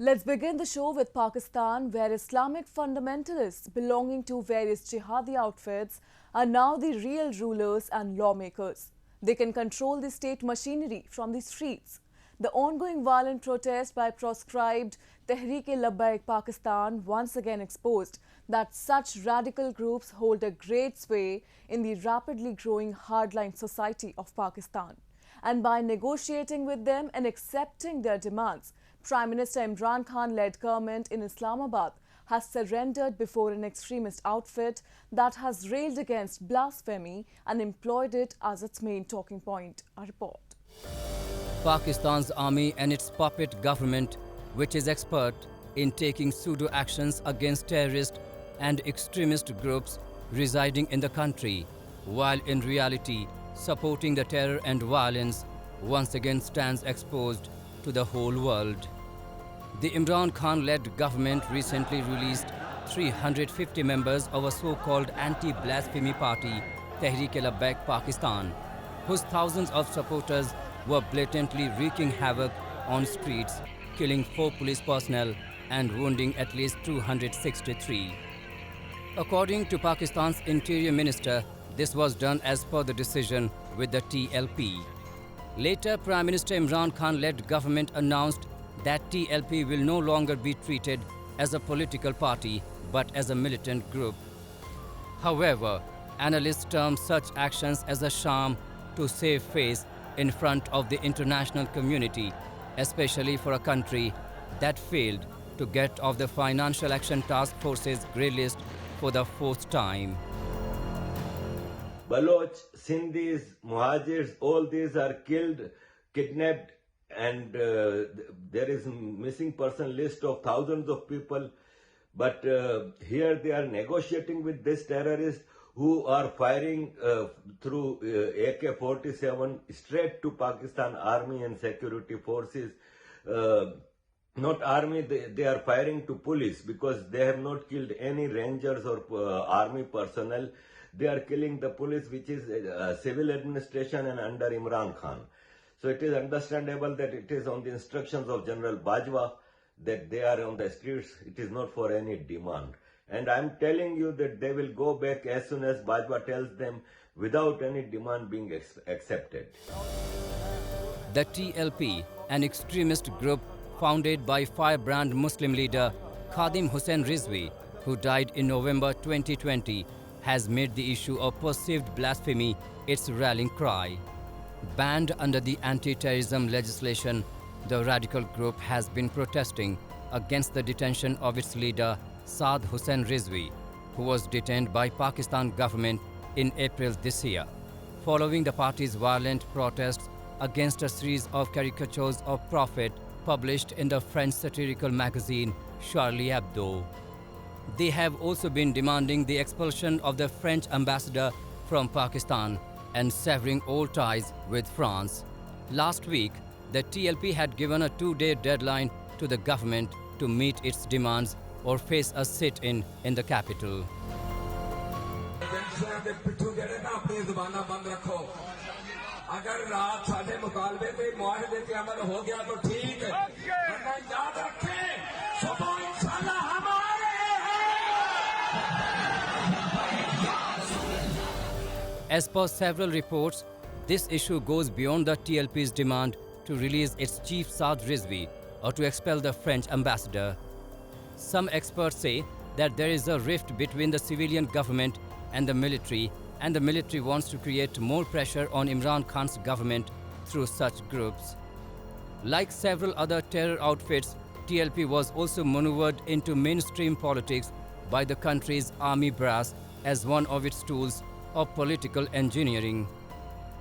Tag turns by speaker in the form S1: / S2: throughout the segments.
S1: Let's begin the show with Pakistan, where Islamic fundamentalists belonging to various jihadi outfits are now the real rulers and lawmakers. They can control the state machinery from the streets. The ongoing violent protest by proscribed Tehreek-e-Labbaik Pakistan once again exposed that such radical groups hold a great sway in the rapidly growing hardline society of Pakistan. And by negotiating with them and accepting their demands, Prime Minister Imran Khan-led government in Islamabad has surrendered before an extremist outfit that has railed against blasphemy and employed it as its main talking point. A report.
S2: Pakistan's army and its puppet government, which is expert in taking pseudo-actions against terrorist and extremist groups residing in the country, while in reality supporting the terror and violence, once again stands exposed to the whole world. The Imran Khan-led government recently released 350 members of a so-called anti-blasphemy party, Tehreek-e-Labbaik Pakistan, whose thousands of supporters were blatantly wreaking havoc on streets, killing 4 police personnel and wounding at least 263. According to Pakistan's Interior Minister, this was done as per the decision with the TLP. Later, Prime Minister Imran Khan-led government announced that TLP will no longer be treated as a political party but as a militant group. However, analysts term such actions as a sham to save face in front of the international community, especially for a country that failed to get off the Financial Action Task Force's grey list for the 4th time.
S3: Baloch, Sindhis, Muhajirs, all these are killed, kidnapped, and there is missing person list of thousands of people. But here they are negotiating with these terrorists who are firing through AK-47 straight to Pakistan Army and security forces. Not army, they are firing to police because they have not killed any rangers or army personnel. They are killing the police, which is civil administration and under Imran Khan. So it is understandable that it is on the instructions of General Bajwa that they are on the streets. It is not for any demand. And I am telling you that they will go back as soon as Bajwa tells them without any demand being accepted.
S2: The TLP, an extremist group founded by firebrand Muslim leader Khadim Hussain Rizvi, who died in November 2020, has made the issue of perceived blasphemy its rallying cry. Banned under the anti-terrorism legislation, the radical group has been protesting against the detention of its leader Saad Hussain Rizvi, who was detained by Pakistan government in April this year, following the party's violent protests against a series of caricatures of Prophet published in the French satirical magazine Charlie Hebdo. They have also been demanding the expulsion of the French ambassador from Pakistan and severing all ties with France. Last week, the TLP had given a 2-day deadline to the government to meet its demands or face a sit-in in the capital. As per several reports, this issue goes beyond the TLP's demand to release its chief Saad Rizvi or to expel the French ambassador. Some experts say that there is a rift between the civilian government and the military wants to create more pressure on Imran Khan's government through such groups. Like several other terror outfits, TLP was also maneuvered into mainstream politics by the country's army brass as one of its tools of political engineering.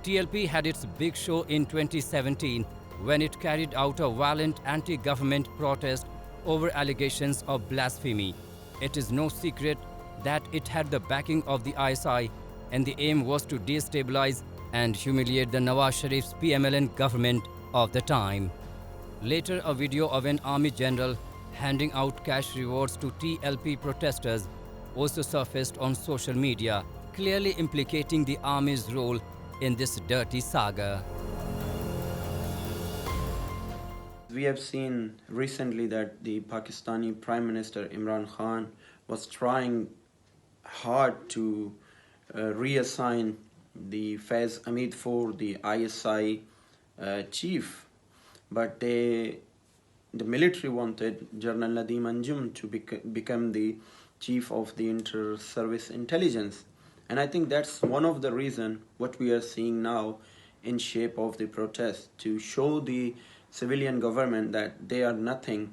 S2: TLP had its big show in 2017 when it carried out a violent anti-government protest over allegations of blasphemy. It is no secret that it had the backing of the ISI, and the aim was to destabilize and humiliate the Nawaz Sharif's PMLN government of the time. Later, a video of an army general handing out cash rewards to TLP protesters also surfaced on social media, clearly implicating the army's role in this dirty saga.
S4: We have seen recently that the Pakistani Prime Minister Imran Khan was trying hard to reassign the Faiz Hamid for the ISI chief, but the military wanted General Nadeem Anjum to become the chief of the inter-service intelligence. And I think that's one of the reasons what we are seeing now in shape of the protest, to show the civilian government that they are nothing,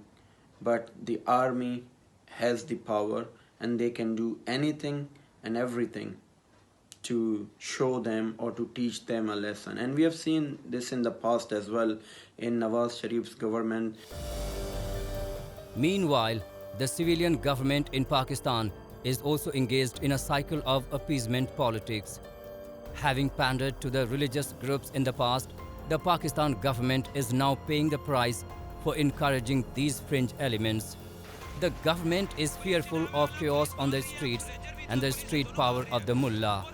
S4: but the army has the power and they can do anything and everything to show them or to teach them a lesson. And we have seen this in the past as well in Nawaz Sharif's government.
S2: Meanwhile, the civilian government in Pakistan is also engaged in a cycle of appeasement politics. Having pandered to the religious groups in the past, the Pakistan government is now paying the price for encouraging these fringe elements. The government is fearful of chaos on the streets and the street power of the mullah.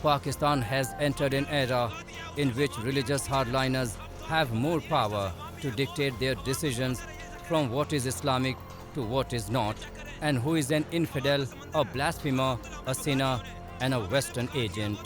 S2: Pakistan has entered an era in which religious hardliners have more power to dictate their decisions from what is Islamic to what is not, and who is an infidel, a blasphemer, a sinner, and a Western agent.